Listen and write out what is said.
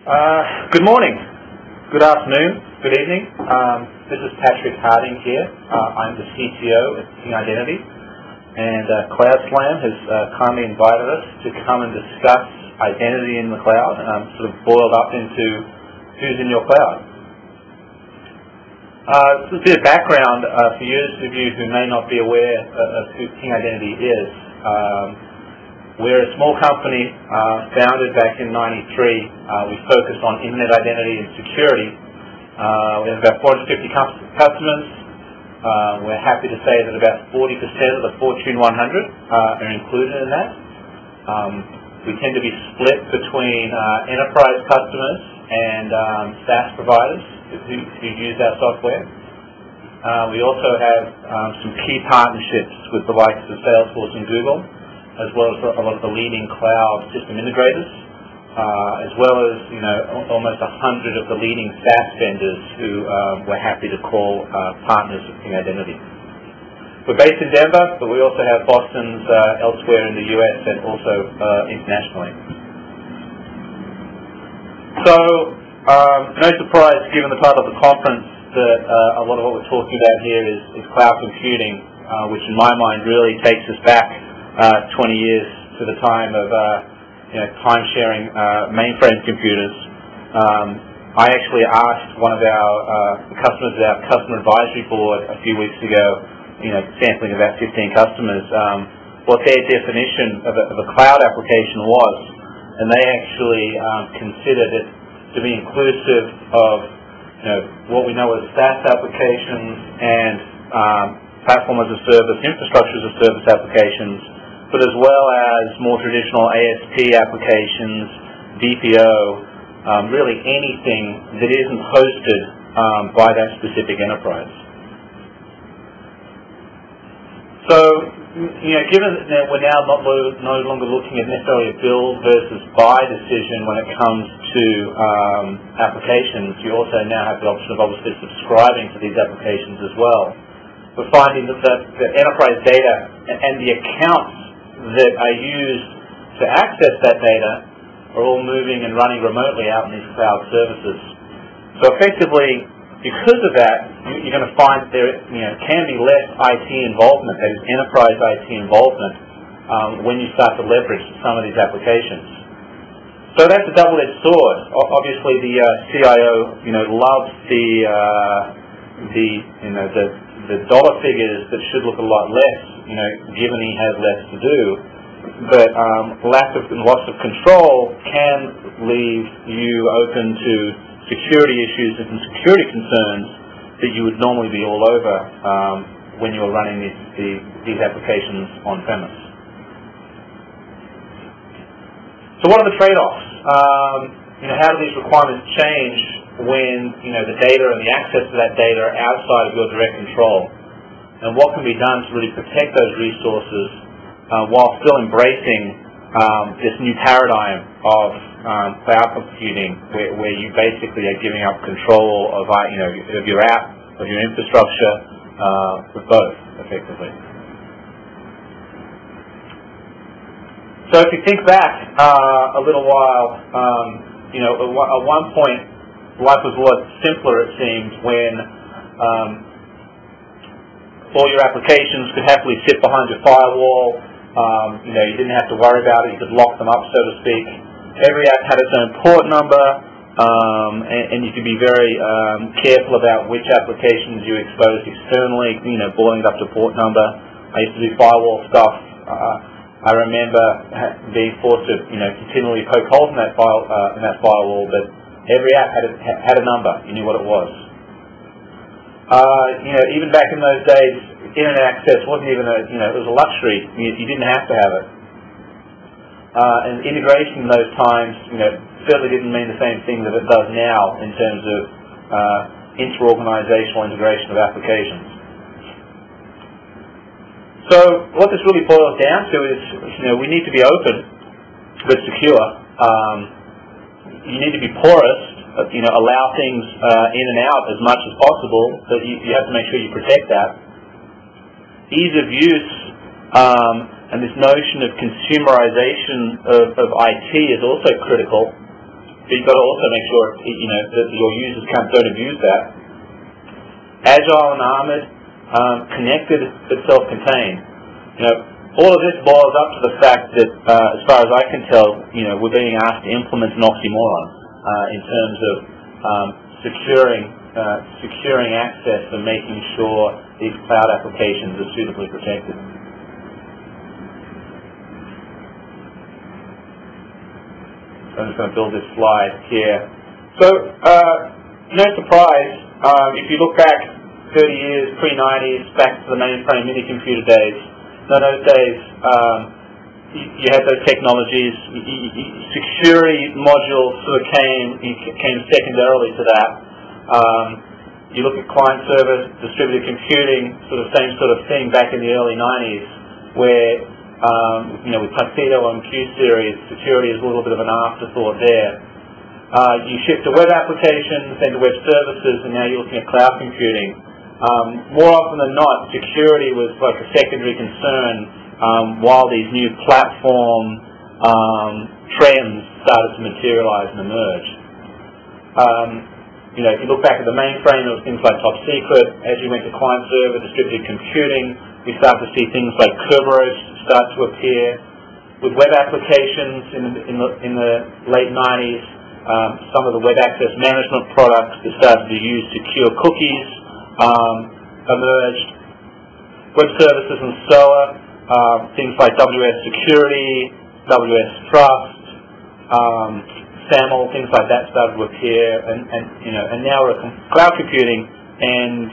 Good morning, good afternoon, good evening. This is Patrick Harding here. I'm the CTO at King Identity, and CloudSlam has kindly invited us to come and discuss identity in the cloud, sort of boiled up into who's in your cloud. Just a bit of background for those of you who may not be aware of who King Identity is. We're a small company founded back in '93. We focus on internet identity and security. We have about 450 customers. We're happy to say that about 40% of the Fortune 100 are included in that. We tend to be split between enterprise customers and SaaS providers who use our software. We also have some key partnerships with the likes of Salesforce and Google, as well as a lot of the leading cloud system integrators, as well as almost 100 of the leading SaaS vendors who we're happy to call partners of King Identity. We're based in Denver, but we also have Bostons elsewhere in the US and also internationally. So, no surprise given the title of the conference that a lot of what we're talking about here is cloud computing, which in my mind really takes us back 20 years to the time of time-sharing mainframe computers. I actually asked one of our customers at our customer advisory board a few weeks ago, sampling about 15 customers, what their definition of a cloud application was, and they actually considered it to be inclusive of what we know as SaaS applications and platform as a service, infrastructure as a service applications, but as well as more traditional ASP applications, DPO, really anything that isn't hosted by that specific enterprise. So, given that we're now no longer looking at necessarily a build versus buy decision when it comes to applications, you also now have the option of obviously subscribing to these applications as well. We're finding that the enterprise data and the accounts that are used to access that data are all moving and running remotely out in these cloud services. So effectively, because of that, you're going to find there can be less IT involvement, that is enterprise IT involvement, when you start to leverage some of these applications. So that's a double-edged sword. Obviously, the CIO loves the dollar figures that should look a lot less, given he has less to do. But loss of control can leave you open to security issues and security concerns that you would normally be all over when you're running these applications on premise. So what are the trade-offs? How do these requirements change when the data and the access to that data are outside of your direct control, and what can be done to really protect those resources while still embracing this new paradigm of cloud computing, where you basically are giving up control of your app, of your infrastructure, with both effectively. So if you think back a little while, at one point, life was a lot simpler, it seemed, when all your applications could happily sit behind your firewall. You didn't have to worry about it. You could lock them up, so to speak. Every app had its own port number, and you could be very careful about which applications you exposed externally, boiling it up to port number. I used to do firewall stuff. I remember being forced to continually poke holes in that firewall, but every app had a number. You knew what it was. Even back in those days, internet access wasn't even it was a luxury. You didn't have to have it. And integration in those times, certainly didn't mean the same thing that it does now in terms of inter-organizational integration of applications. So what this really boils down to is, we need to be open but secure. You need to be porous, allow things in and out as much as possible, but you have to make sure you protect that. Ease of use and this notion of consumerization of IT is also critical. but you've got to also make sure that your users don't abuse that. Agile and armored, connected but self-contained. All of this boils up to the fact that, as far as I can tell, we're being asked to implement an oxymoron in terms of securing access and making sure these cloud applications are suitably protected. So I'm just going to build this slide here. So, no surprise, if you look back 30 years, pre-90s, back to the mainframe mini-computer days. In those days, you had those technologies. Security modules sort of came secondarily to that. You look at client-server, distributed computing, sort of same sort of thing back in the early 90s, where with Tuxedo and Q-Series, security is a little bit of an afterthought there. You shift to web applications, then to web services, and now you're looking at cloud computing. More often than not, security was like a secondary concern while these new platform trends started to materialize and emerge. If you look back at the mainframe, it was things like top secret. As you went to client-server, distributed computing, we start to see things like Kerberos start to appear. With web applications in the late 90s, some of the web access management products that started to use secure cookies emerged. Web services and SOA, things like WS Security, WS Trust, SAML, things like that started to appear, and now we're at cloud computing, and